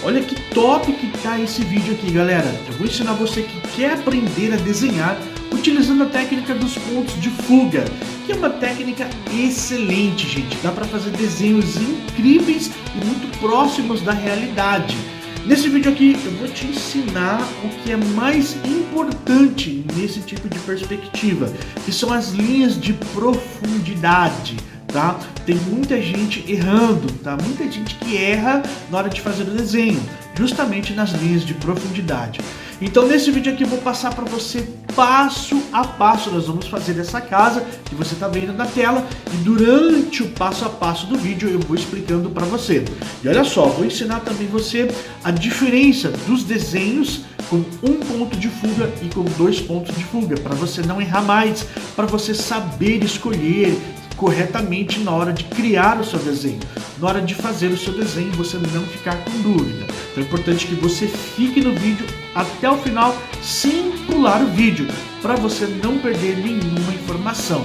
Olha que top que tá esse vídeo aqui, galera. Eu vou ensinar você que quer aprender a desenhar utilizando a técnica dos pontos de fuga, que é uma técnica excelente, gente. Dá para fazer desenhos incríveis e muito próximos da realidade. Nesse vídeo aqui eu vou te ensinar o que é mais importante nesse tipo de perspectiva, que são as linhas de profundidade. Tá? Tem muita gente errando, tá? Muita gente que erra na hora de fazer o desenho, justamente nas linhas de profundidade. Então nesse vídeo aqui eu vou passar para você passo a passo. Nós vamos fazer essa casa que você está vendo na tela e durante o passo a passo do vídeo eu vou explicando para você. E olha só, vou ensinar também você a diferença dos desenhos com um ponto de fuga e com 2 pontos de fuga, para você não errar mais, para você saber escolher corretamente na hora de criar o seu desenho, na hora de fazer o seu desenho, você não ficar com dúvida. Então é importante que você fique no vídeo até o final sem pular o vídeo, para você não perder nenhuma informação.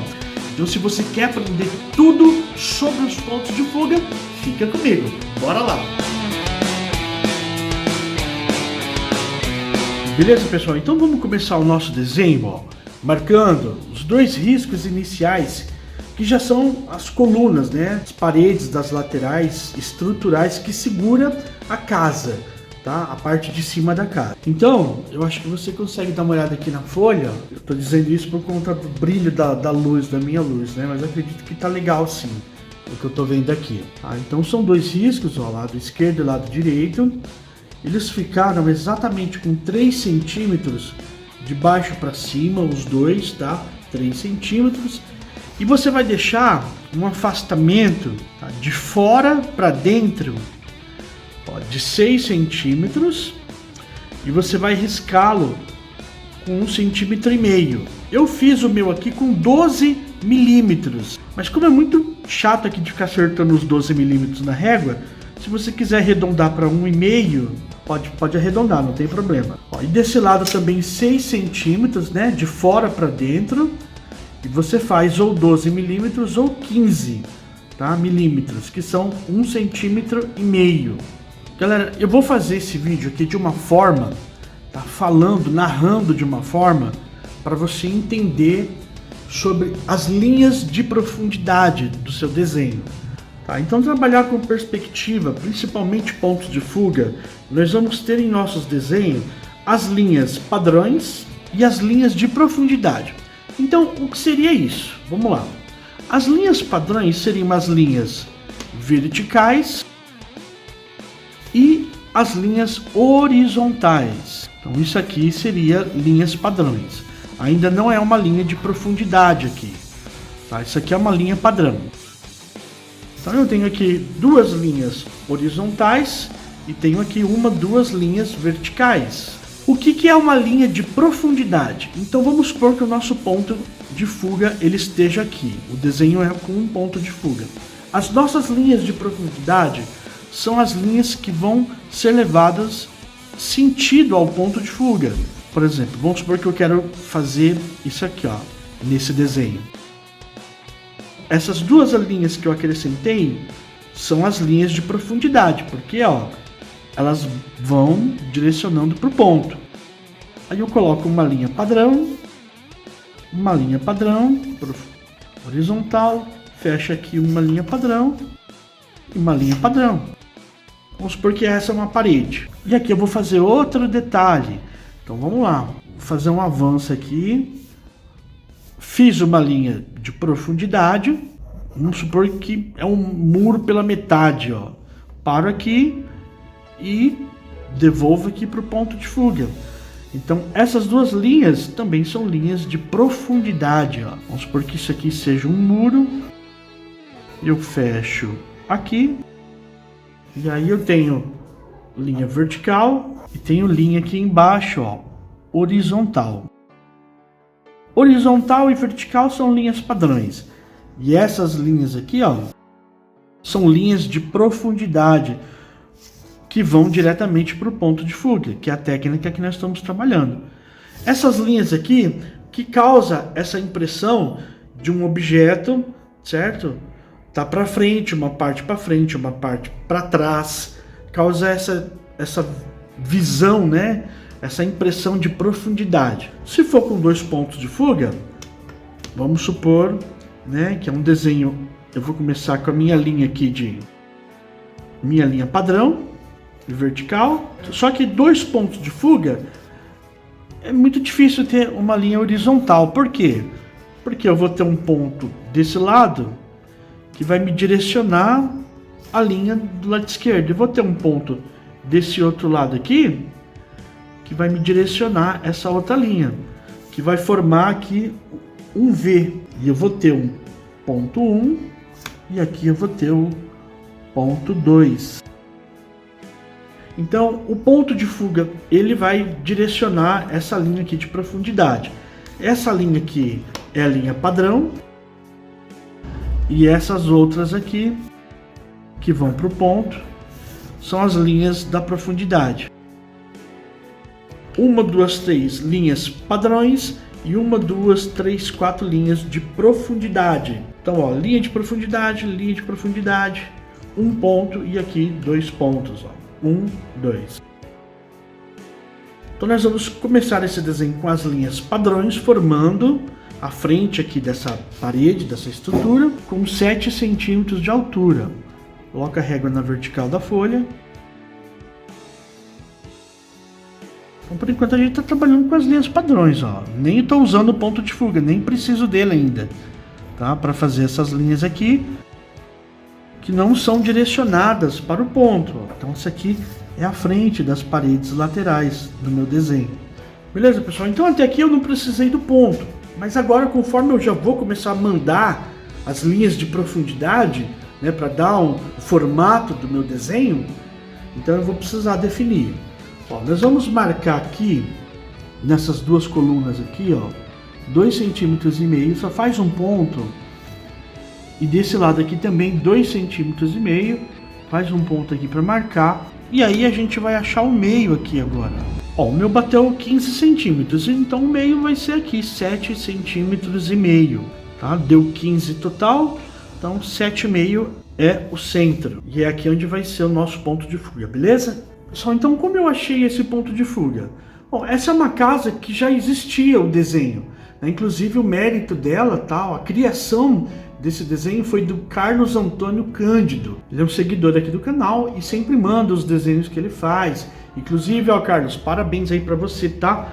Então se você quer aprender tudo sobre os pontos de fuga, fica comigo, bora lá! Beleza, pessoal? Então vamos começar o nosso desenho, ó, marcando os 2 riscos iniciais, que já são as colunas, né? As paredes das laterais estruturais que segura a casa, tá? A parte de cima da casa. Então, eu acho que você consegue dar uma olhada aqui na folha. Eu tô dizendo isso por conta do brilho da luz, da minha luz, né? Mas eu acredito que tá legal sim, o que eu tô vendo aqui. Tá? Então são 2 riscos, ó, lado esquerdo e lado direito. Eles ficaram exatamente com 3 centímetros de baixo para cima, os dois, tá? 3 centímetros. E você vai deixar um afastamento, tá, de fora para dentro, ó, de 6 centímetros, e você vai riscá-lo com 1,5 centímetros. Eu fiz o meu aqui com 12 milímetros, mas como é muito chato aqui de ficar acertando os 12 milímetros na régua, se você quiser arredondar para 1,5, pode arredondar, não tem problema. Ó, e desse lado também 6 centímetros, né, de fora para dentro. E você faz ou 12 milímetros ou 15, tá, milímetros, que são 1,5 centímetros. Galera, eu vou fazer esse vídeo aqui de uma forma, tá, falando, narrando de uma forma, para você entender sobre as linhas de profundidade do seu desenho. Tá? Então, trabalhar com perspectiva, principalmente pontos de fuga, nós vamos ter em nossos desenhos as linhas padrões e as linhas de profundidade. Então, o que seria isso? Vamos lá. As linhas padrões seriam as linhas verticais e as linhas horizontais. Então, isso aqui seria linhas padrões. Ainda não é uma linha de profundidade aqui. Tá? Isso aqui é uma linha padrão. Então, eu tenho aqui 2 linhas horizontais e tenho aqui 2 linhas verticais. O que é uma linha de profundidade? Então vamos supor que o nosso ponto de fuga ele esteja aqui. O desenho é com um ponto de fuga. As nossas linhas de profundidade são as linhas que vão ser levadas sentido ao ponto de fuga. Por exemplo, vamos supor que eu quero fazer isso aqui, ó, nesse desenho. Essas 2 linhas que eu acrescentei são as linhas de profundidade, porque ó, elas vão direcionando para o ponto. Aí eu coloco uma linha padrão horizontal, fecha aqui uma linha padrão e uma linha padrão. Vamos supor que essa é uma parede. E aqui eu vou fazer outro detalhe. Então vamos lá, vou fazer um avanço aqui. Fiz uma linha de profundidade. Vamos supor que é um muro pela metade, ó. Paro aqui e devolvo aqui para o ponto de fuga. Então essas 2 linhas também são linhas de profundidade, ó. Vamos supor que isso aqui seja um muro. Eu fecho aqui. E aí eu tenho linha vertical e tenho linha aqui embaixo, ó, horizontal. Horizontal e vertical são linhas padrões. E essas linhas aqui, ó, são linhas de profundidade, que vão diretamente para o ponto de fuga, que é a técnica que nós estamos trabalhando. Essas linhas aqui, que causa essa impressão de um objeto, certo? Tá para frente, uma parte para frente, uma parte para trás, causa essa visão, né? Essa impressão de profundidade. Se for com 2 pontos de fuga, vamos supor, né, que é um desenho. Eu vou começar com a minha linha aqui minha linha padrão de vertical. Só que 2 pontos de fuga é muito difícil ter uma linha horizontal. Por quê? Porque eu vou ter um ponto desse lado que vai me direcionar a linha do lado esquerdo. Eu vou ter um ponto desse outro lado aqui que vai me direcionar essa outra linha, que vai formar aqui um V. E eu vou ter um ponto 1 e aqui eu vou ter o ponto 2. Então, o ponto de fuga, ele vai direcionar essa linha aqui de profundidade. Essa linha aqui é a linha padrão. E essas outras aqui, que vão para o ponto, são as linhas da profundidade. 1, 2, 3 linhas padrões e 1, 2, 3, 4 linhas de profundidade. Então, ó, linha de profundidade, um ponto e aqui 2 pontos, ó. 1, 2. Então nós vamos começar esse desenho com as linhas padrões, formando a frente aqui dessa parede, dessa estrutura, com 7 centímetros de altura. Coloca a régua na vertical da folha. Então, por enquanto a gente está trabalhando com as linhas padrões, ó. Nem estou usando o ponto de fuga, nem preciso dele ainda, tá? Para fazer essas linhas aqui, que não são direcionadas para o ponto. Então isso aqui é a frente das paredes laterais do meu desenho. Beleza, pessoal? Então até aqui eu não precisei do ponto. Mas agora, conforme eu já vou começar a mandar as linhas de profundidade, né, para dar um formato do meu desenho, então eu vou precisar definir. Ó, nós vamos marcar aqui, nessas 2 colunas aqui, ó, 2,5 centímetros, só faz um ponto. E desse lado aqui também 2,5 centímetros, faz um ponto aqui para marcar. E aí a gente vai achar o meio aqui agora. Ó, o meu bateu 15 centímetros, então o meio vai ser aqui 7,5 centímetros, tá? Deu 15 total, então 7,5 é o centro. E é aqui onde vai ser o nosso ponto de fuga, beleza? Pessoal, então como eu achei esse ponto de fuga? Bom, essa é uma casa que já existia o desenho, né? Inclusive o mérito dela, tá? A criação desse desenho foi do Carlos Antônio Cândido. Ele é um seguidor aqui do canal e sempre manda os desenhos que ele faz. Inclusive, ó, Carlos, parabéns aí pra você, tá?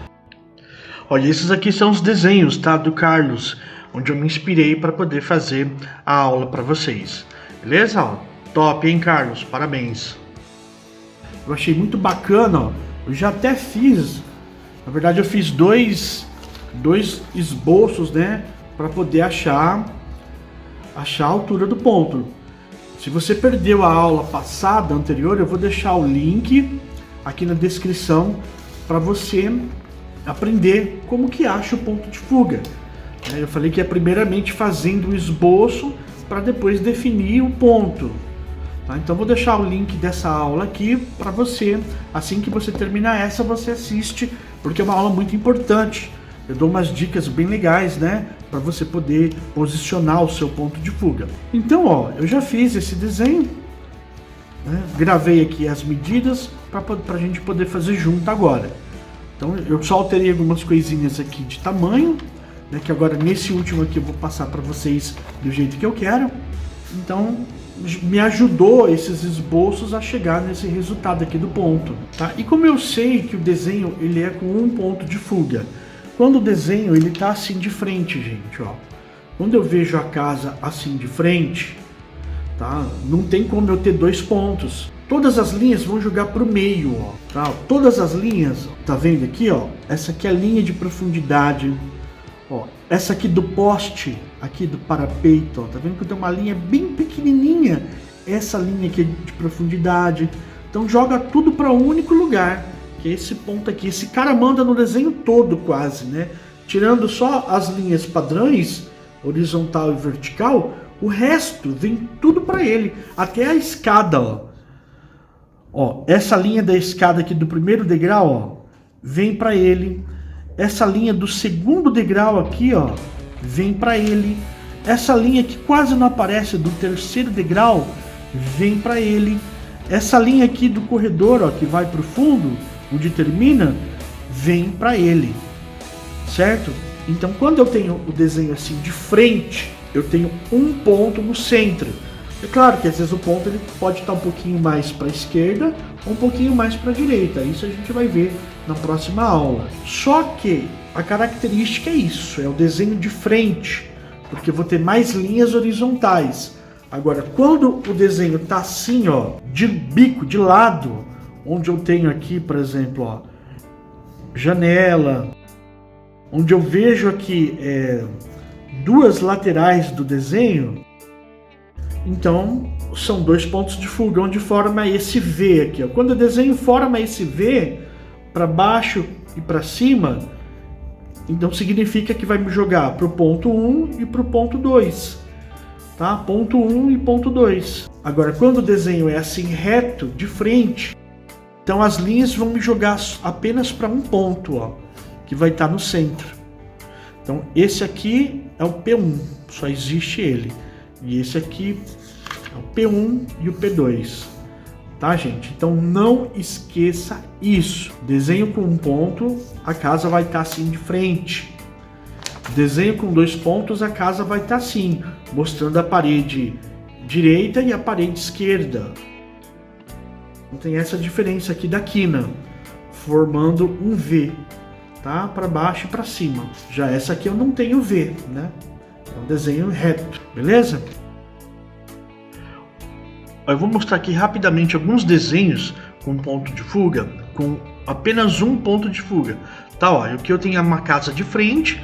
Olha, esses aqui são os desenhos, tá, do Carlos, onde eu me inspirei para poder fazer a aula para vocês. Beleza? Ó, top, hein, Carlos? Parabéns. Eu achei muito bacana, ó. Eu já até fiz, na verdade eu fiz dois esboços, né, para poder achar a altura do ponto. Se você perdeu a aula passada, anterior, eu vou deixar o link aqui na descrição para você aprender como que acha o ponto de fuga. Eu falei que é primeiramente fazendo o esboço para depois definir o ponto. Tá? Então vou deixar o link dessa aula aqui para você. Assim que você terminar essa, você assiste, porque é uma aula muito importante. Eu dou umas dicas bem legais, né, para você poder posicionar o seu ponto de fuga. Então, ó, eu já fiz esse desenho, né, gravei aqui as medidas para a gente poder fazer junto agora. Então, eu só alterei algumas coisinhas aqui de tamanho, né, que agora nesse último aqui eu vou passar para vocês do jeito que eu quero. Então, me ajudou esses esboços a chegar nesse resultado aqui do ponto, tá? E como eu sei que o desenho ele é com um ponto de fuga, quando o desenho ele tá assim de frente, gente, ó. Quando eu vejo a casa assim de frente, tá? Não tem como eu ter 2 pontos. Todas as linhas vão jogar pro meio, ó, tá? Todas as linhas, tá vendo aqui, ó? Essa aqui é a linha de profundidade, ó. Essa aqui do poste, aqui do parapeito, ó. Tá vendo que tem uma linha bem pequenininha? Essa linha aqui de profundidade. Então joga tudo para um único lugar, que é esse ponto aqui. Esse cara manda no desenho todo quase, né? Tirando só as linhas padrões, horizontal e vertical, o resto vem tudo para ele. Até a escada, ó. Ó, essa linha da escada aqui do primeiro degrau, ó, vem para ele. Essa linha do segundo degrau aqui, ó, vem para ele. Essa linha que quase não aparece do terceiro degrau, vem para ele. essa linha aqui do corredor, ó, que vai para o fundo, onde termina, vem para ele, certo? Então, quando eu tenho o desenho assim de frente, eu tenho um ponto no centro. É claro que às vezes o ponto ele pode estar um pouquinho mais para a esquerda ou um pouquinho mais para a direita. Isso a gente vai ver na próxima aula. Só que a característica é isso, é o desenho de frente, porque eu vou ter mais linhas horizontais. Agora, quando o desenho está assim, ó, de bico, de lado, onde eu tenho aqui, por exemplo, ó, janela, onde eu vejo aqui duas laterais do desenho, então são dois pontos de fuga, onde forma esse V aqui, ó. Quando o desenho forma esse V para baixo e para cima, então significa que vai me jogar para o ponto 1 e para o ponto 2, tá? Ponto 1 e ponto 2. Agora, quando o desenho é assim reto, de frente, então as linhas vão me jogar apenas para um ponto, ó, que vai estar no centro. Então esse aqui é o P1, só existe ele. E esse aqui é o P1 e o P2, tá, gente? Então não esqueça isso. Desenho com um ponto, a casa vai estar assim de frente. Desenho com dois pontos, a casa vai estar assim, mostrando a parede direita e a parede esquerda. Então tem essa diferença aqui da quina, formando um V, tá? Para baixo e para cima. Já essa aqui eu não tenho V, né? É um desenho reto, beleza? Eu vou mostrar aqui rapidamente alguns desenhos com ponto de fuga, com apenas um ponto de fuga. Tá, ó, aqui eu tenho uma casa de frente,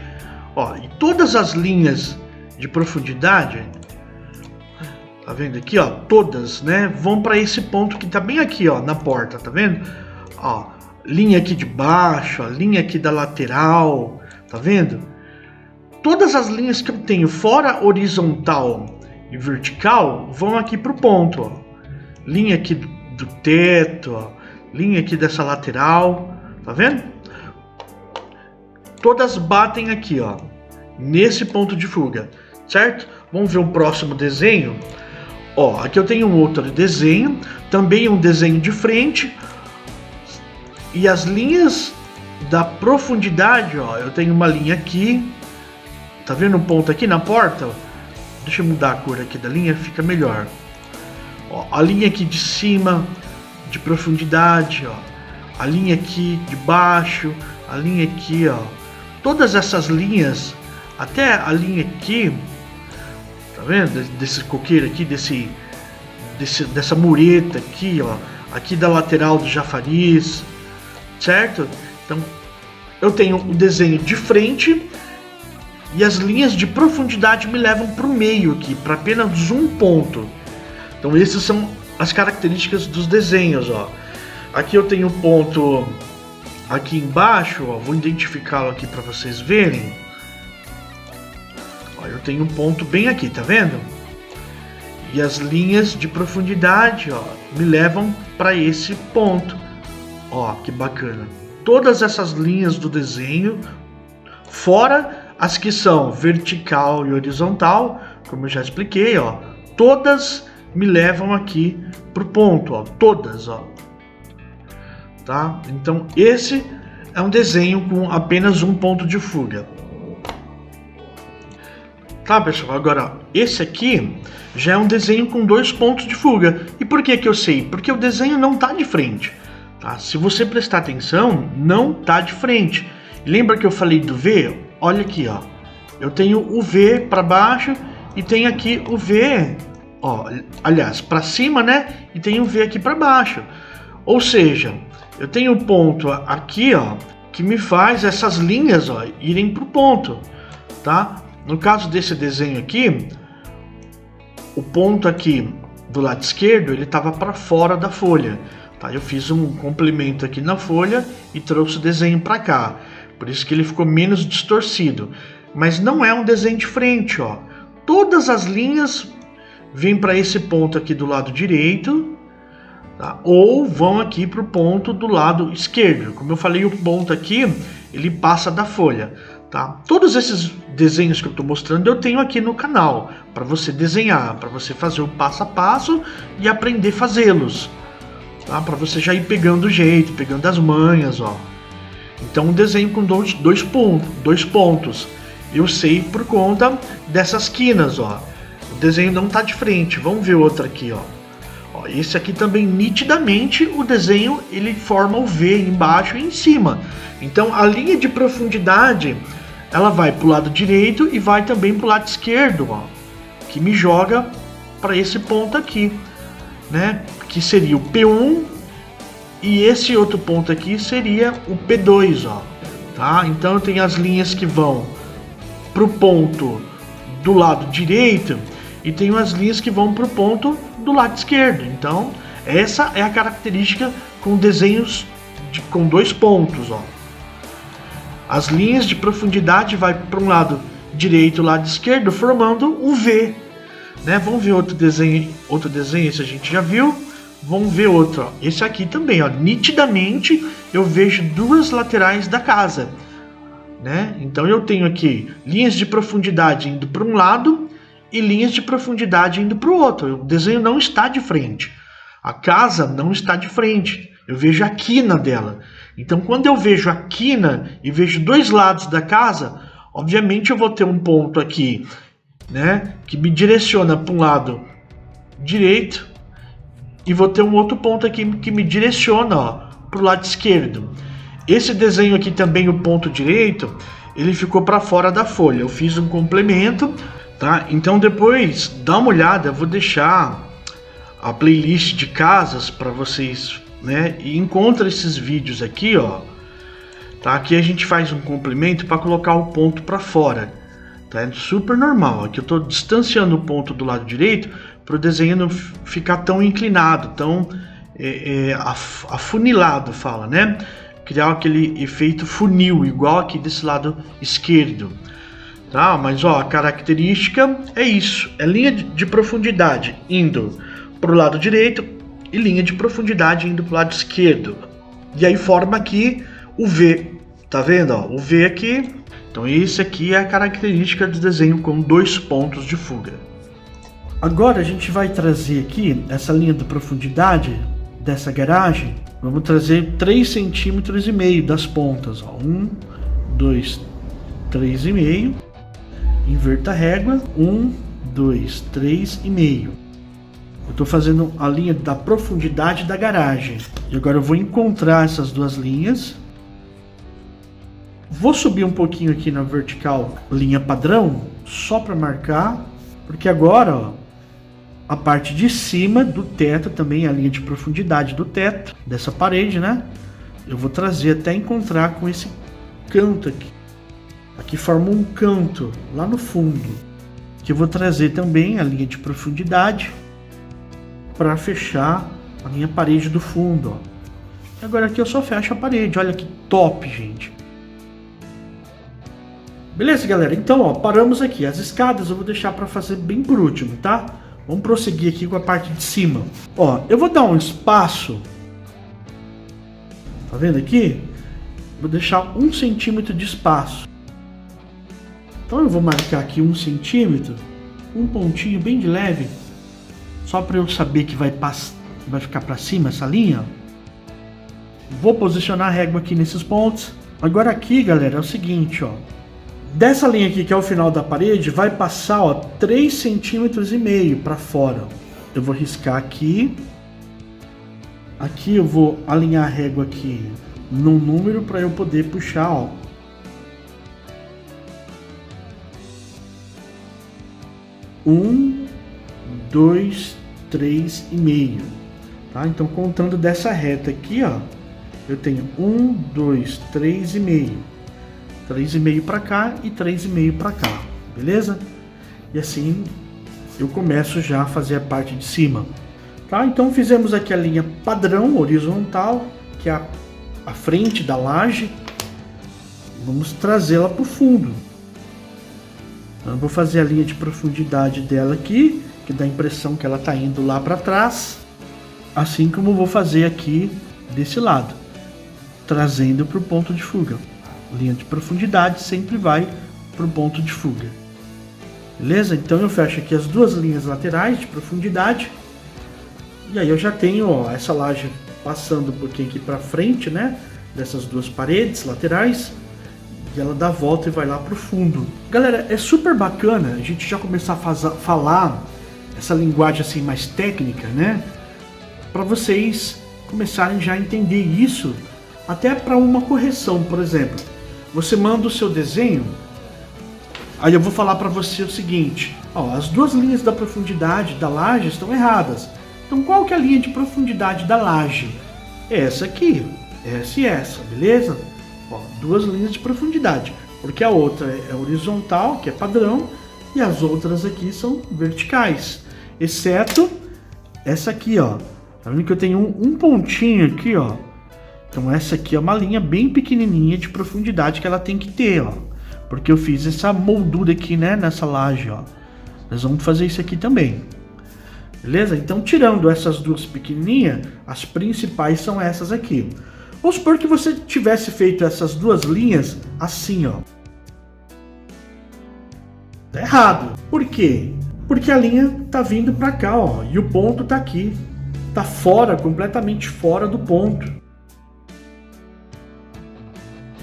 ó, e todas as linhas de profundidade, tá vendo aqui, ó, todas, né, vão para esse ponto que tá bem aqui, ó, na porta, tá vendo? Ó, linha aqui de baixo, ó, linha aqui da lateral, tá vendo? Todas as linhas que eu tenho fora horizontal e vertical vão aqui pro ponto, ó. Linha aqui do teto, ó. Linha aqui dessa lateral, tá vendo? Todas batem aqui, ó, nesse ponto de fuga, certo? Vamos ver o próximo desenho. Ó, aqui eu tenho um outro desenho, também um desenho de frente, e as linhas da profundidade, ó, eu tenho uma linha aqui. Tá vendo um ponto aqui na porta? Deixa eu mudar a cor aqui da linha, fica melhor. Ó, a linha aqui de cima, de profundidade, ó. A linha aqui de baixo, a linha aqui, ó. Todas essas linhas, até a linha aqui, tá vendo? Desse coqueiro aqui, dessa mureta aqui, ó. Aqui da lateral do chafariz, certo? Então, eu tenho o desenho de frente, e as linhas de profundidade me levam para o meio aqui, para apenas um ponto. Então essas são as características dos desenhos, ó. Aqui eu tenho um ponto aqui embaixo, ó, vou identificá-lo aqui para vocês verem. Ó, eu tenho um ponto bem aqui, tá vendo? E as linhas de profundidade, ó, me levam para esse ponto. Ó, que bacana. Todas essas linhas do desenho, fora as que são vertical e horizontal, como eu já expliquei, ó, todas me levam aqui pro ponto, ó, todas, ó. Tá? Então esse é um desenho com apenas um ponto de fuga. Tá, pessoal? Agora, esse aqui já é um desenho com dois pontos de fuga. E por que que eu sei? Porque o desenho não tá de frente, tá? Se você prestar atenção, não tá de frente. Lembra que eu falei do V? Olha aqui, ó. Eu tenho o V para baixo e tenho aqui o V, ó, aliás, para cima, né? E tenho o V aqui para baixo. Ou seja, eu tenho um ponto aqui, ó, que me faz essas linhas, ó, irem pro ponto, tá? No caso desse desenho aqui, o ponto aqui do lado esquerdo, ele estava para fora da folha, tá? Eu fiz um complemento aqui na folha e trouxe o desenho para cá. Por isso que ele ficou menos distorcido. Mas não é um desenho de frente, ó. Todas as linhas vêm para esse ponto aqui do lado direito, tá? Ou vão aqui para o ponto do lado esquerdo. Como eu falei, o ponto aqui, ele passa da folha, tá? Todos esses desenhos que eu estou mostrando eu tenho aqui no canal, para você desenhar, para você fazer o passo a passo e aprender a fazê-los, tá? Para você já ir pegando o jeito, pegando as manhas, ó. Então um desenho com dois pontos. Eu sei por conta dessas quinas, ó. O desenho não tá de frente. Vamos ver outro aqui, ó. Ó, esse aqui também nitidamente o desenho ele forma o V embaixo e em cima. Então a linha de profundidade ela vai para o lado direito e vai também para o lado esquerdo, ó, que me joga para esse ponto aqui, né? Que seria o P1 e esse outro ponto aqui seria o P2, ó, tá? Então eu tenho as linhas que vão para o ponto do lado direito e tenho as linhas que vão para o ponto do lado esquerdo. Então essa é a característica com desenhos com 2 pontos, ó. As linhas de profundidade vai para um lado direito e lado esquerdo, formando um V, né? Vamos ver outro desenho, esse a gente já viu. Vamos ver outro, ó. Esse aqui também, ó. Nitidamente eu vejo 2 laterais da casa, né? Então eu tenho aqui linhas de profundidade indo para um lado e linhas de profundidade indo para o outro. O desenho não está de frente. A casa não está de frente. Eu vejo a quina dela. Então, quando eu vejo a quina e vejo 2 lados da casa, obviamente eu vou ter um ponto aqui, né, que me direciona para um lado direito e vou ter um outro ponto aqui que me direciona para o lado esquerdo. Esse desenho aqui também, o ponto direito, ele ficou para fora da folha. Eu fiz um complemento, tá? Então depois dá uma olhada, eu vou deixar a playlist de casas para vocês, né? E encontra esses vídeos aqui, ó. Tá? Aqui a gente faz um complemento para colocar o ponto para fora. Tá? É super normal. Aqui eu estou distanciando o ponto do lado direito para o desenho não ficar tão inclinado, tão afunilado, fala, né? Criar aquele efeito funil, igual aqui desse lado esquerdo. Tá? Mas ó, a característica é isso. É linha de profundidade indo para o lado direito e linha de profundidade indo para o lado esquerdo. E aí forma aqui o V. Tá vendo? Ó? O V aqui. Então esse aqui é a característica do desenho com 2 pontos de fuga. Agora a gente vai trazer aqui essa linha de profundidade dessa garagem. Vamos trazer 3,5 cm das pontas. 1, 2, 3,5. Inverta a régua. 1, 2, 3,5. Eu estou fazendo a linha da profundidade da garagem. E agora eu vou encontrar essas 2 linhas. Vou subir um pouquinho aqui na vertical, linha padrão, só para marcar. Porque agora, ó, a parte de cima do teto também, a linha de profundidade do teto, dessa parede, né? Eu vou trazer até encontrar com esse canto aqui. Aqui forma um canto, lá no fundo. Que eu vou trazer também a linha de profundidade para fechar a minha parede do fundo, ó. Agora aqui eu só fecho a parede, olha que top, gente. Beleza, galera? Então, ó, paramos aqui. As escadas eu vou deixar para fazer bem por último, tá? Vamos prosseguir aqui com a parte de cima. Ó, eu vou dar um espaço. Tá vendo aqui? Vou deixar 1 centímetro de espaço. Então eu vou marcar aqui 1 centímetro, um pontinho bem de leve, só para eu saber que vai ficar para cima essa linha. Vou posicionar a régua aqui nesses pontos. Agora aqui, galera, é o seguinte, ó. Dessa linha aqui, que é o final da parede, vai passar, ó, 3,5 cm para fora. Eu vou riscar aqui. Aqui eu vou alinhar a régua aqui num número para eu poder puxar, ó. Um, 2, 3,5. Tá? Então, contando dessa reta aqui, ó, eu tenho 1, 2, 3,5. 3,5 para cá e 3,5 para cá, beleza? E assim eu começo já a fazer a parte de cima, tá? Então fizemos aqui a linha padrão horizontal, que é a frente da laje. Vamos trazê-la para o fundo. Então, eu vou fazer a linha de profundidade dela aqui, que dá a impressão que ela está indo lá para trás, assim como eu vou fazer aqui desse lado, trazendo para o ponto de fuga. Linha de profundidade sempre vai para o ponto de fuga. Beleza? Então eu fecho aqui as 2 linhas laterais de profundidade. E aí eu já tenho, ó, essa laje passando um pouquinho aqui para frente, né? Dessas duas paredes laterais. E ela dá a volta e vai lá pro fundo. Galera, é super bacana a gente já começar a falar essa linguagem assim mais técnica, né? Para vocês começarem já a entender isso, até para uma correção, por exemplo. Você manda o seu desenho, aí eu vou falar para você o seguinte: ó, as duas linhas da profundidade da laje estão erradas. Então qual que é a linha de profundidade da laje? É essa aqui, essa e essa, beleza? Ó, duas linhas de profundidade, porque a outra é horizontal, que é padrão, e as outras aqui são verticais, exceto essa aqui, ó. Tá vendo que eu tenho um pontinho aqui, ó? Então essa aqui é uma linha bem pequenininha de profundidade que ela tem que ter, ó. Porque eu fiz essa moldura aqui, né, nessa laje, ó. Nós vamos fazer isso aqui também. Beleza? Então, tirando essas duas pequenininhas, as principais são essas aqui. Vamos supor que você tivesse feito essas duas linhas assim, ó. Tá errado. Por quê? Porque a linha tá vindo para cá, ó, e o ponto tá aqui. Tá fora, completamente fora do ponto.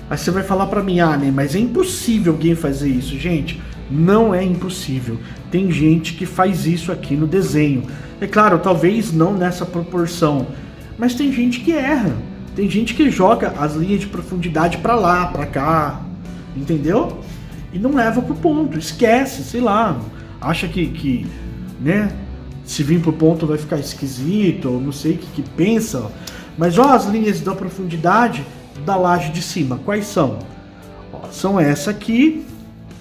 Aí você vai falar para mim: ah, né, mas é impossível alguém fazer isso. Gente, não é impossível. Tem gente que faz isso aqui no desenho. É claro, talvez não nessa proporção, mas tem gente que erra. Tem gente que joga as linhas de profundidade para lá, para cá, entendeu? E não leva pro ponto, esquece, sei lá, acha que né, se vir pro ponto vai ficar esquisito, ou não sei o que pensa. Mas ó, as linhas da profundidade da laje de cima, quais são? Ó, são essa aqui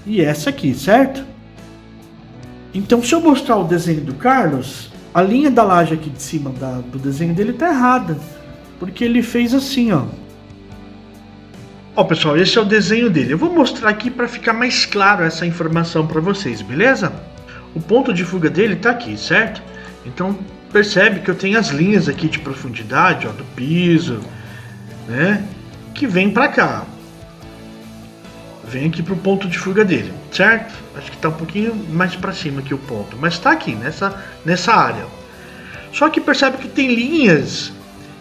e essa aqui, certo? Então, se eu mostrar o desenho do Carlos, a linha da laje aqui de cima do desenho dele tá errada, porque ele fez assim, ó. Ó, pessoal, esse é o desenho dele. Eu vou mostrar aqui para ficar mais claro essa informação para vocês, beleza? O ponto de fuga dele tá aqui, certo? Então, percebe que eu tenho as linhas aqui de profundidade, ó, do piso, né? Que vem para cá. Vem aqui pro ponto de fuga dele, certo? Acho que tá um pouquinho mais para cima aqui o ponto, mas tá aqui, nessa área. Só que percebe que tem linhas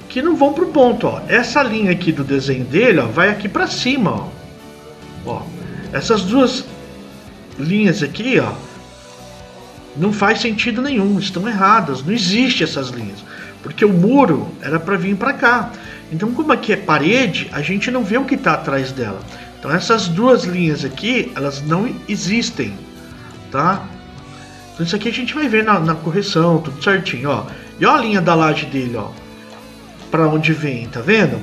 que não vão pro ponto, ó. Essa linha aqui do desenho dele, ó, vai aqui para cima, ó. Ó, essas duas linhas aqui, ó, não faz sentido nenhum, estão erradas, não existe essas linhas, porque o muro era para vir para cá. Então, como aqui é parede, a gente não vê o que está atrás dela. Então, essas duas linhas aqui, elas não existem, tá? Então, isso aqui a gente vai ver na correção, tudo certinho, ó. E ó a linha da laje dele, ó, para onde vem, tá vendo?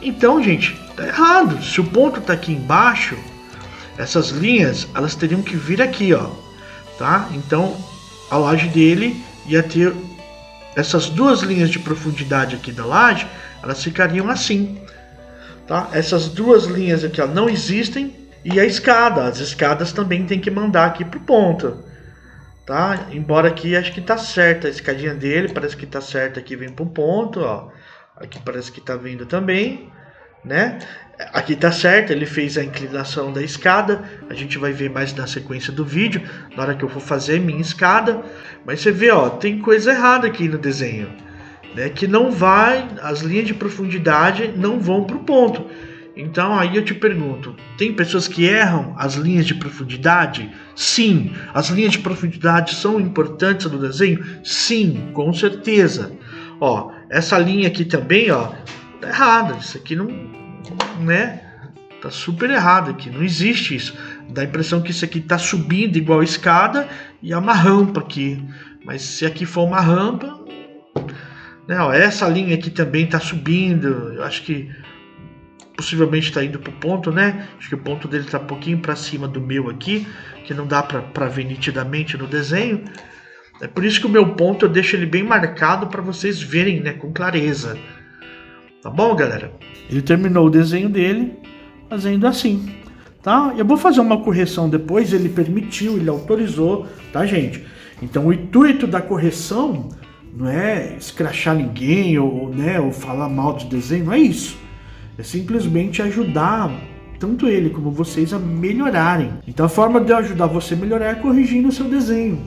Então, gente, tá errado. Se o ponto tá aqui embaixo, essas linhas, elas teriam que vir aqui, ó, tá? Então, a laje dele ia ter essas duas linhas de profundidade aqui da laje, elas ficariam assim, tá? Essas duas linhas aqui, ó, não existem. E a escada, as escadas também tem que mandar aqui pro ponto, tá? Embora aqui acho que tá certa a escadinha dele, parece que tá certa aqui, vem pro ponto, ó. Aqui parece que tá vindo também, né? Aqui tá certo, ele fez a inclinação da escada. A gente vai ver mais na sequência do vídeo, na hora que eu for fazer minha escada. Mas você vê, ó, tem coisa errada aqui no desenho, né? Que não vai, as linhas de profundidade não vão pro ponto. Então aí eu te pergunto, tem pessoas que erram as linhas de profundidade? Sim. As linhas de profundidade são importantes no desenho? Sim, com certeza. Ó, essa linha aqui também, ó, tá errada. Isso aqui não, né? Tá super errado aqui, não existe isso. Dá a impressão que isso aqui tá subindo igual escada e é uma rampa aqui. Mas se aqui for uma rampa, né, ó, essa linha aqui também tá subindo. Eu acho que possivelmente está indo para o ponto, né? Acho que o ponto dele está um pouquinho para cima do meu aqui, que não dá para ver nitidamente no desenho. É por isso que o meu ponto eu deixo ele bem marcado para vocês verem, né, com clareza. Tá bom, galera? Ele terminou o desenho dele fazendo assim, tá? Eu vou fazer uma correção depois, ele permitiu, ele autorizou, tá, gente? Então o intuito da correção não é escrachar ninguém ou, né, ou falar mal de desenho, não é isso. É simplesmente ajudar tanto ele como vocês a melhorarem. Então a forma de eu ajudar você a melhorar é corrigindo o seu desenho.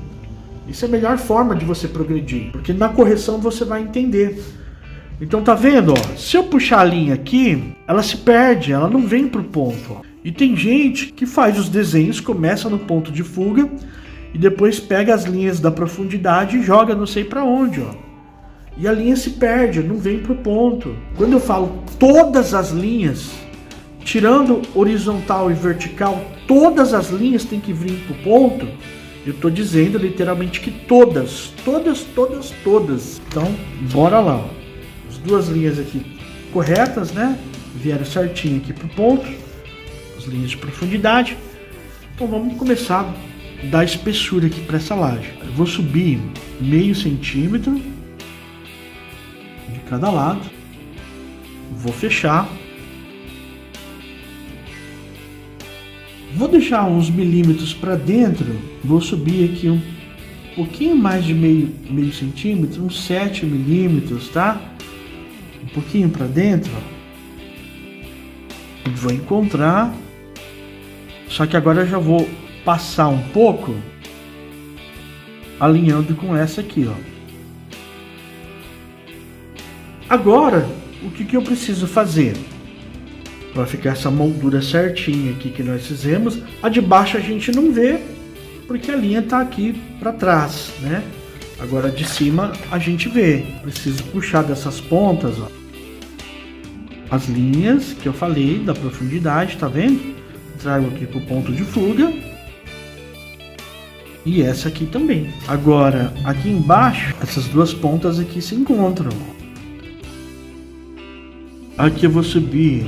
Isso é a melhor forma de você progredir, porque na correção você vai entender. Então tá vendo, ó? Se eu puxar a linha aqui, ela se perde, ela não vem pro ponto, ó. E tem gente que faz os desenhos, começa no ponto de fuga e depois pega as linhas da profundidade e joga não sei pra onde, ó. E a linha se perde, não vem pro ponto. Quando eu falo todas as linhas, tirando horizontal e vertical, todas as linhas têm que vir pro ponto, eu tô dizendo literalmente que todas. Então, bora lá, ó. As duas linhas aqui corretas, né? Vieram certinho aqui pro ponto. As linhas de profundidade. Então vamos começar a dar espessura aqui para essa laje. Eu vou subir meio centímetro de cada lado. Vou fechar. Vou deixar uns milímetros para dentro. Vou subir aqui um pouquinho mais de meio centímetro, uns 7 milímetros, tá? Um pouquinho para dentro. Vou encontrar. Só que agora eu já vou passar um pouco, alinhando com essa aqui, ó. Agora, o que eu preciso fazer? Para ficar essa moldura certinha aqui que nós fizemos, a de baixo a gente não vê, porque a linha tá aqui para trás, né? Agora de cima a gente vê. Preciso puxar dessas pontas, ó, as linhas que eu falei da profundidade, tá vendo? Trago aqui pro ponto de fuga. E essa aqui também. Agora, aqui embaixo, essas duas pontas aqui se encontram. Aqui eu vou subir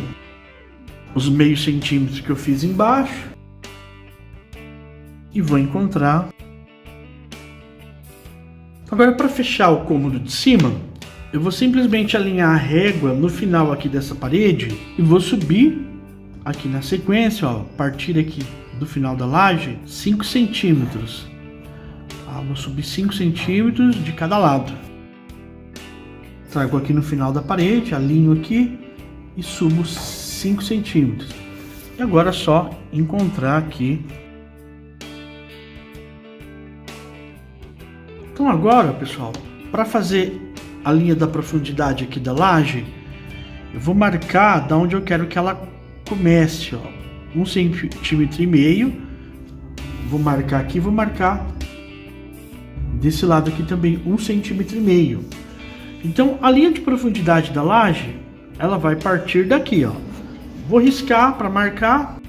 os meio centímetros que eu fiz embaixo. E vou encontrar. Agora, para fechar o cômodo de cima, eu vou simplesmente alinhar a régua no final aqui dessa parede. E vou subir aqui na sequência, ó, a partir aqui do final da laje, 5 centímetros. Vou subir 5 centímetros de cada lado. Trago aqui no final da parede, alinho aqui e subo 5 centímetros. E agora é só encontrar aqui. Então agora, pessoal, para fazer a linha da profundidade aqui da laje, eu vou marcar da onde eu quero que ela comece, ó, 1,5 centímetro. Vou marcar aqui, vou marcar desse lado aqui também 1,5 centímetro. Então a linha de profundidade da laje, ela vai partir daqui, ó. Vou riscar para marcar.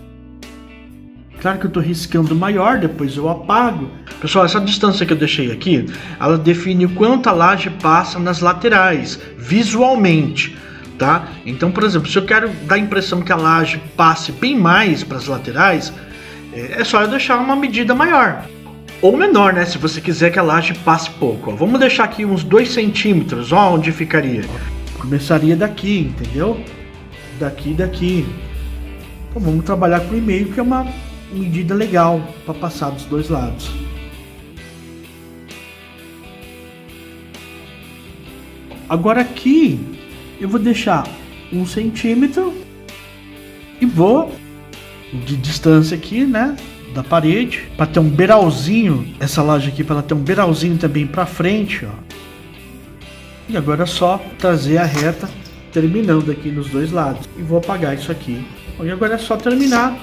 Claro que eu tô riscando maior, depois eu apago. Pessoal, essa distância que eu deixei aqui, ela define o quanto a laje passa nas laterais, visualmente. Tá? Então, por exemplo, se eu quero dar a impressão que a laje passe bem mais para as laterais, é só eu deixar uma medida maior. Ou menor, né? Se você quiser que a laje passe pouco. Ó. Vamos deixar aqui uns 2 centímetros, ó, onde ficaria. Começaria daqui, entendeu? Daqui. Então vamos trabalhar com 1,5, que é uma medida legal para passar dos dois lados. Agora aqui eu vou deixar 1 centímetro e vou de distância aqui, né, da parede, para ter um beiralzinho, essa laje aqui para ela ter um beiralzinho também para frente, ó. E agora é só trazer a reta terminando aqui nos dois lados e vou apagar isso aqui. E agora é só terminar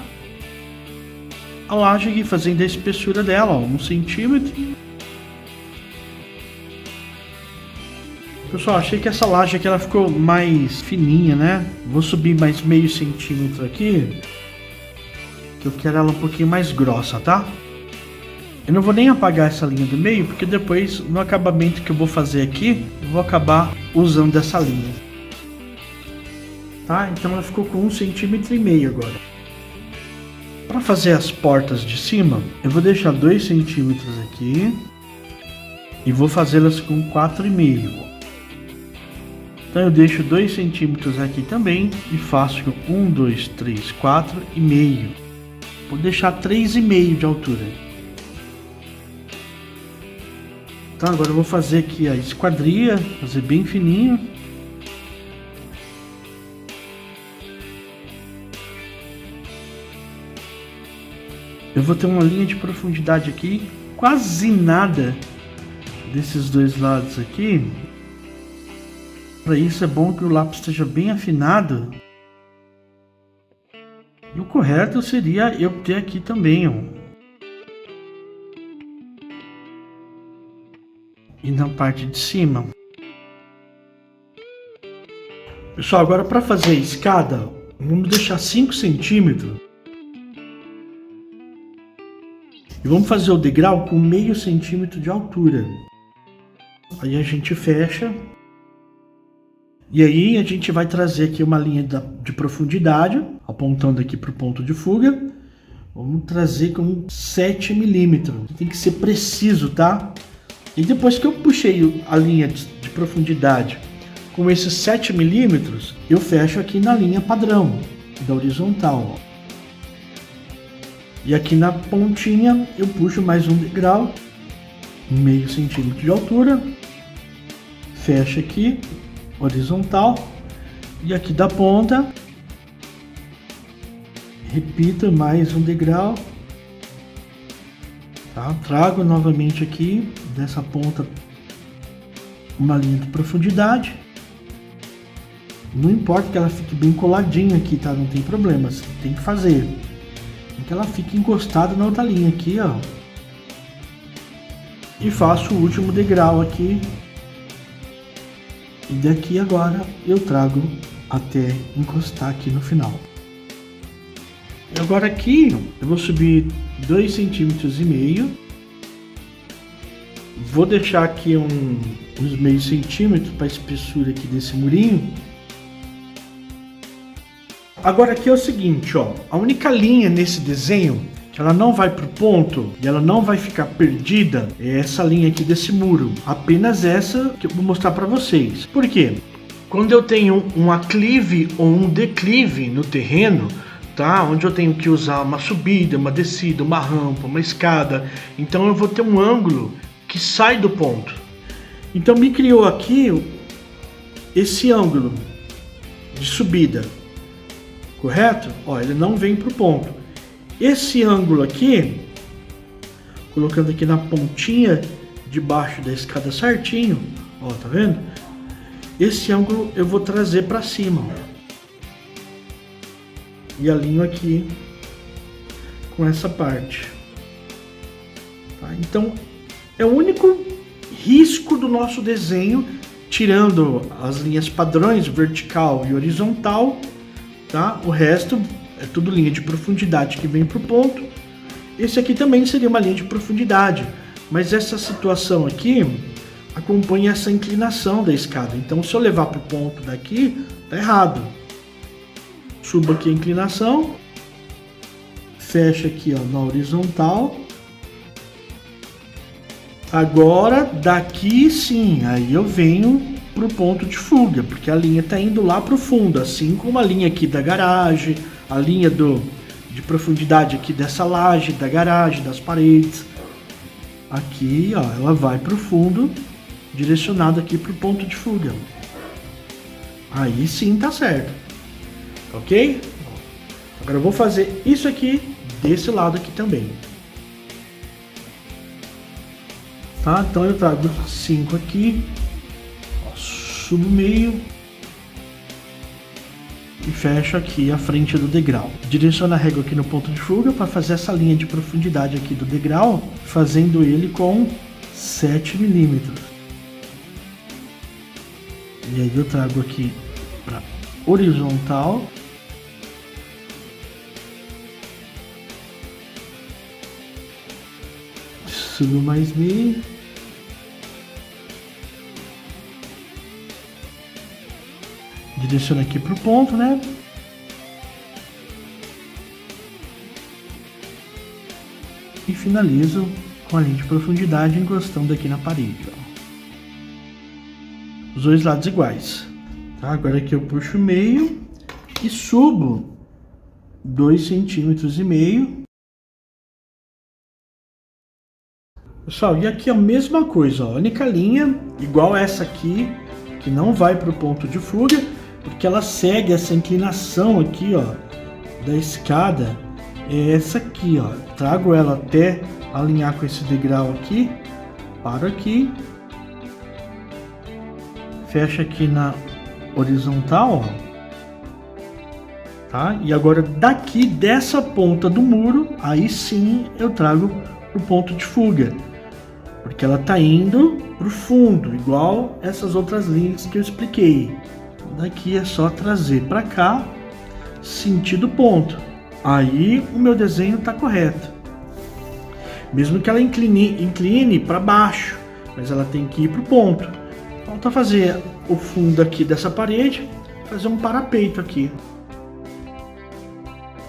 a laje aqui, fazendo a espessura dela, ó, 1 centímetro. Pessoal, achei que essa laje aqui ela ficou mais fininha, né? Vou subir mais meio centímetro aqui, que eu quero ela um pouquinho mais grossa, tá? Eu não vou nem apagar essa linha do meio, porque depois no acabamento que eu vou fazer aqui, eu vou acabar usando essa linha. Tá? Então ela ficou com 1,5 centímetro agora. Para fazer as portas de cima, eu vou deixar 2 centímetros aqui e vou fazê-las com 4,5. Então eu deixo 2 centímetros aqui também e faço 1, 2, 3, 4,5. Vou deixar 3,5 de altura. Então agora eu vou fazer aqui a esquadria, fazer bem fininho. Eu vou ter uma linha de profundidade aqui, quase nada desses dois lados aqui. Para isso é bom que o lápis esteja bem afinado. E o correto seria eu ter aqui também, ó. E na parte de cima. Pessoal, agora para fazer a escada, vamos deixar 5 centímetros. E vamos fazer o degrau com meio centímetro de altura. Aí a gente fecha. E aí a gente vai trazer aqui uma linha de profundidade, apontando aqui para o ponto de fuga. Vamos trazer com 7 milímetros. Tem que ser preciso, tá? E depois que eu puxei a linha de profundidade com esses 7 milímetros, eu fecho aqui na linha padrão da horizontal. E aqui na pontinha eu puxo mais um degrau, meio centímetro de altura, fecho aqui, horizontal, e aqui da ponta, repito mais um degrau, tá? Trago novamente aqui, dessa ponta, uma linha de profundidade, não importa que ela fique bem coladinha aqui, tá? Não tem problema, você tem que fazer. Que ela fique encostada na outra linha aqui, ó. E faço o último degrau aqui. E daqui agora eu trago até encostar aqui no final. E agora aqui eu vou subir 2,5 centímetros. Vou deixar aqui uns meio centímetro para a espessura aqui desse murinho. Agora aqui é o seguinte, ó, a única linha nesse desenho que ela não vai pro ponto e ela não vai ficar perdida é essa linha aqui desse muro, apenas essa que eu vou mostrar para vocês. Por quê? Quando eu tenho um aclive ou um declive no terreno, tá? Onde eu tenho que usar uma subida, uma descida, uma rampa, uma escada, então eu vou ter um ângulo que sai do ponto. Então me criou aqui esse ângulo de subida. Correto? Ó, ele não vem para o ponto. Esse ângulo aqui, colocando aqui na pontinha de baixo da escada certinho, ó, tá vendo? Esse ângulo eu vou trazer para cima, ó. E alinho aqui com essa parte. Tá? Então, é o único risco do nosso desenho, tirando as linhas padrões vertical e horizontal. Tá? O resto é tudo linha de profundidade que vem para o ponto. Esse aqui também seria uma linha de profundidade, mas essa situação aqui acompanha essa inclinação da escada. Então, se eu levar para o ponto daqui, tá errado. Subo aqui a inclinação, fecho aqui, ó, na horizontal. Agora, daqui sim, aí eu venho para o ponto de fuga, porque a linha está indo lá para o fundo, assim como a linha aqui da garagem, a linha de profundidade aqui dessa laje, da garagem, das paredes. Aqui, ó, ela vai para o fundo, direcionada aqui para o ponto de fuga. Aí sim tá certo, ok? Agora eu vou fazer isso aqui desse lado aqui também. Tá? Então eu trago 5 aqui. Subo meio e fecho aqui a frente do degrau. Direciono a régua aqui no ponto de fuga para fazer essa linha de profundidade aqui do degrau, fazendo ele com 7 milímetros. E aí eu trago aqui para horizontal. Subo mais meio. Direciono aqui para o ponto, né? E finalizo com a linha de profundidade encostando aqui na parede, ó. Os dois lados iguais. Tá? Agora aqui eu puxo o meio e subo 2,5 centímetros. Pessoal, e aqui a mesma coisa, ó. A única linha, igual essa aqui, que não vai para o ponto de fuga, porque ela segue essa inclinação aqui, ó, da escada, é essa aqui, ó. Trago ela até alinhar com esse degrau aqui, paro aqui, fecho aqui na horizontal, ó. Tá? E agora daqui dessa ponta do muro, aí sim eu trago o ponto de fuga, porque ela tá indo pro fundo, igual essas outras linhas que eu expliquei. Daqui é só trazer para cá, sentido ponto. Aí o meu desenho tá correto. Mesmo que ela incline para baixo, mas ela tem que ir pro ponto. Falta fazer o fundo aqui dessa parede, fazer um parapeito aqui.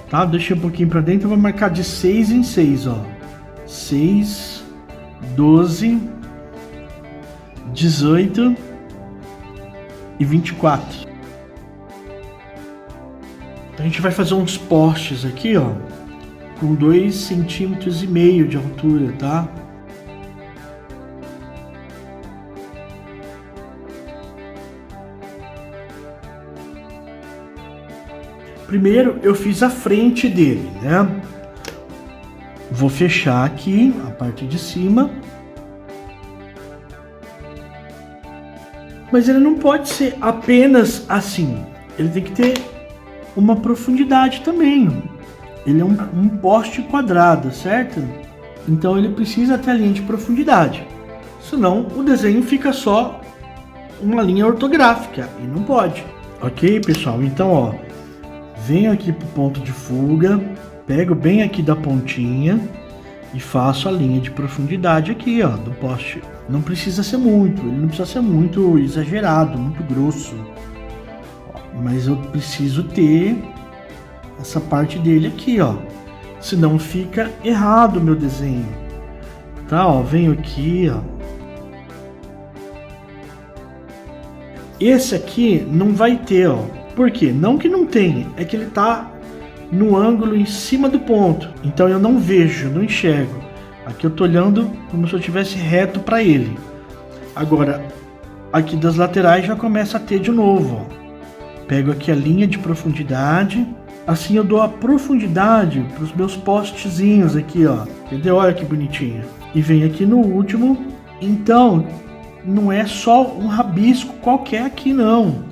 Tá? Deixa um pouquinho para dentro, eu vou marcar de 6 em 6, ó. 6, 12, 18 e 24. Então a gente vai fazer uns postes aqui, ó, com 2,5 centímetros de altura, tá? Primeiro eu fiz a frente dele, né? Vou fechar aqui a parte de cima. Mas ele não pode ser apenas assim. Ele tem que ter uma profundidade também. Ele é um poste quadrado, certo? Então ele precisa ter a linha de profundidade. Senão o desenho fica só uma linha ortográfica e não pode. Ok, pessoal? Então, ó, venho aqui pro ponto de fuga, pego bem aqui da pontinha e faço a linha de profundidade aqui, ó, do poste. Não precisa ser muito, ele não precisa ser muito exagerado, muito grosso. Mas eu preciso ter essa parte dele aqui, ó. Senão fica errado o meu desenho. Tá, ó, venho aqui, ó. Esse aqui não vai ter, ó. Por quê? Não que não tenha, é que ele tá no ângulo em cima do ponto. Então eu não vejo, não enxergo. Aqui eu tô olhando como se eu estivesse reto para ele. Agora, aqui das laterais já começa a ter de novo, ó. Pego aqui a linha de profundidade. Assim eu dou a profundidade para os meus postezinhos aqui, ó. Entendeu? Olha que bonitinho. E venho aqui no último. Então, não é só um rabisco qualquer aqui, não.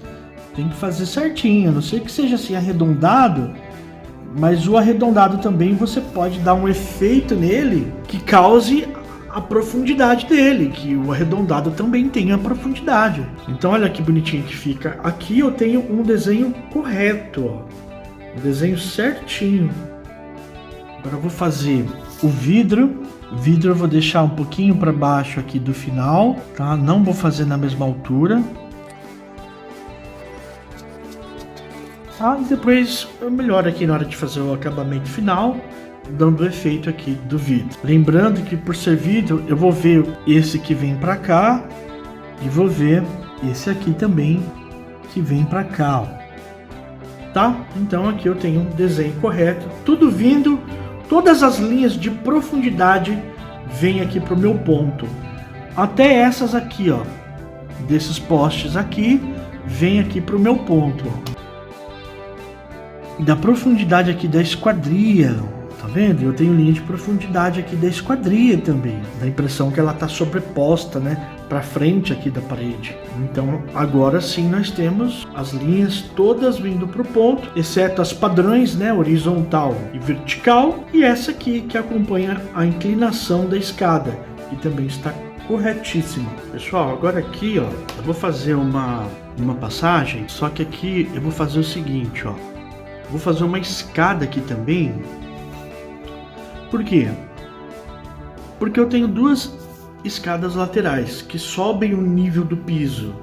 Tem que fazer certinho. A não ser que seja assim arredondado. Mas o arredondado também você pode dar um efeito nele que cause a profundidade dele, que o arredondado também tem a profundidade. Então olha que bonitinho que fica. Aqui eu tenho um desenho correto, ó. Um desenho certinho. Agora eu vou fazer o vidro. O vidro eu vou deixar um pouquinho para baixo aqui do final, tá? Não vou fazer na mesma altura. Tá? E depois eu melhoro aqui na hora de fazer o acabamento final, dando o efeito aqui do vidro. Lembrando que por ser vidro, eu vou ver esse que vem para cá e vou ver esse aqui também que vem para cá, ó. Tá? Então aqui eu tenho um desenho correto, tudo vindo, todas as linhas de profundidade vêm aqui pro meu ponto. Até essas aqui, ó, desses postes aqui, vem aqui pro meu ponto, ó. Da profundidade aqui da esquadria, tá vendo? Eu tenho linha de profundidade aqui da esquadria também. Dá a impressão que ela tá sobreposta, né, para frente aqui da parede. Então agora sim nós temos as linhas todas vindo pro ponto, exceto as padrões, né, horizontal e vertical, e essa aqui que acompanha a inclinação da escada, que também está corretíssima. Pessoal, agora aqui, ó, eu vou fazer uma passagem, só que aqui eu vou fazer o seguinte, ó. Vou fazer uma escada aqui também. Por quê? Porque eu tenho duas escadas laterais que sobem o nível do piso,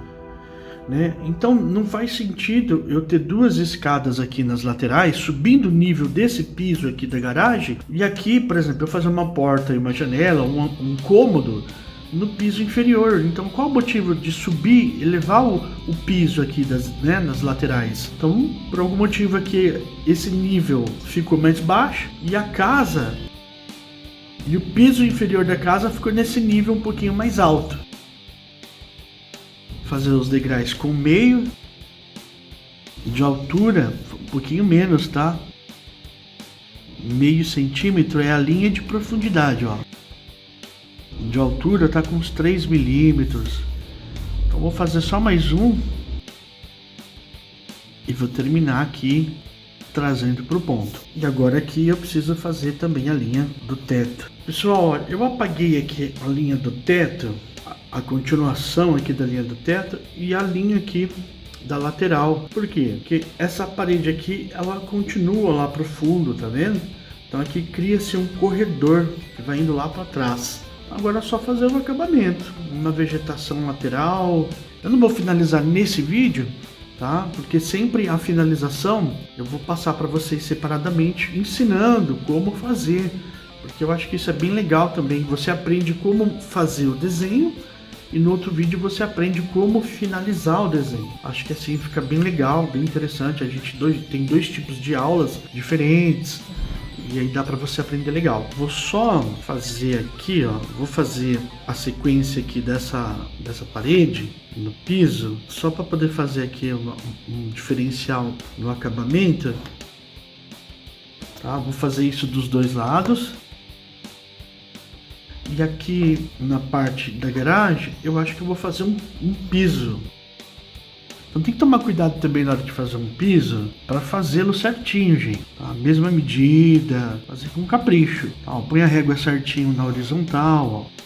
né? Então não faz sentido eu ter duas escadas aqui nas laterais subindo o nível desse piso aqui da garagem e aqui, por exemplo, eu fazer uma porta e uma janela, um cômodo no piso inferior. Então qual o motivo de subir, elevar o piso aqui nas laterais? Então por algum motivo aqui esse nível ficou mais baixo e a casa e o piso inferior da casa ficou nesse nível um pouquinho mais alto. Fazer os degraus com meio de altura, um pouquinho menos, tá? Meio centímetro é a linha de profundidade, ó. De altura tá com uns 3 milímetros. Então vou fazer só mais um. vou terminar aqui trazendo para o ponto. E agora aqui eu preciso fazer também a linha do teto. Pessoal, eu apaguei aqui a linha do teto, a continuação aqui da linha do teto e a linha aqui da lateral. Por quê? Porque essa parede aqui, ela continua lá pro fundo, tá vendo? Então aqui cria-se um corredor que vai indo lá para trás. Agora é só fazer o acabamento, uma vegetação lateral. Eu não vou finalizar nesse vídeo, tá? Porque sempre a finalização eu vou passar para vocês separadamente, ensinando como fazer, porque eu acho que isso é bem legal também. Você aprende como fazer o desenho e no outro vídeo você aprende como finalizar o desenho. Acho que assim fica bem legal, bem interessante. A gente tem dois tipos de aulas diferentes e aí dá para você aprender legal. Vou só fazer aqui, ó, vou fazer a sequência aqui dessa parede no piso, só para poder fazer aqui um diferencial no acabamento, tá? Vou fazer isso dos dois lados. E aqui na parte da garagem, eu acho que eu vou fazer um piso. Então tem que tomar cuidado também na hora de fazer um piso, para fazê-lo certinho, gente. Tá? A mesma medida, fazer com capricho. Tá? Põe a régua certinho na horizontal, ó.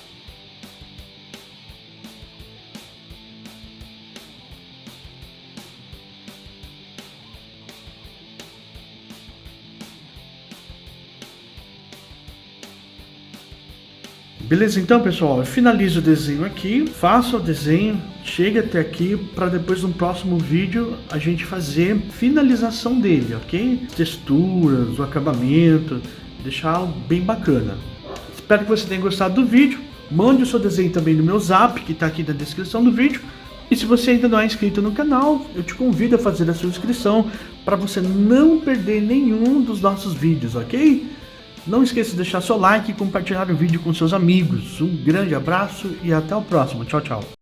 Beleza, então pessoal, eu finalizo o desenho aqui, faço o desenho, chega até aqui para depois no próximo vídeo a gente fazer finalização dele, ok? Texturas, o acabamento, deixar bem bacana. Espero que você tenha gostado do vídeo, mande o seu desenho também no meu zap, que está aqui na descrição do vídeo. E se você ainda não é inscrito no canal, eu te convido a fazer a sua inscrição para você não perder nenhum dos nossos vídeos, ok? Não esqueça de deixar seu like e compartilhar o vídeo com seus amigos. Um grande abraço e até o próximo. Tchau, tchau.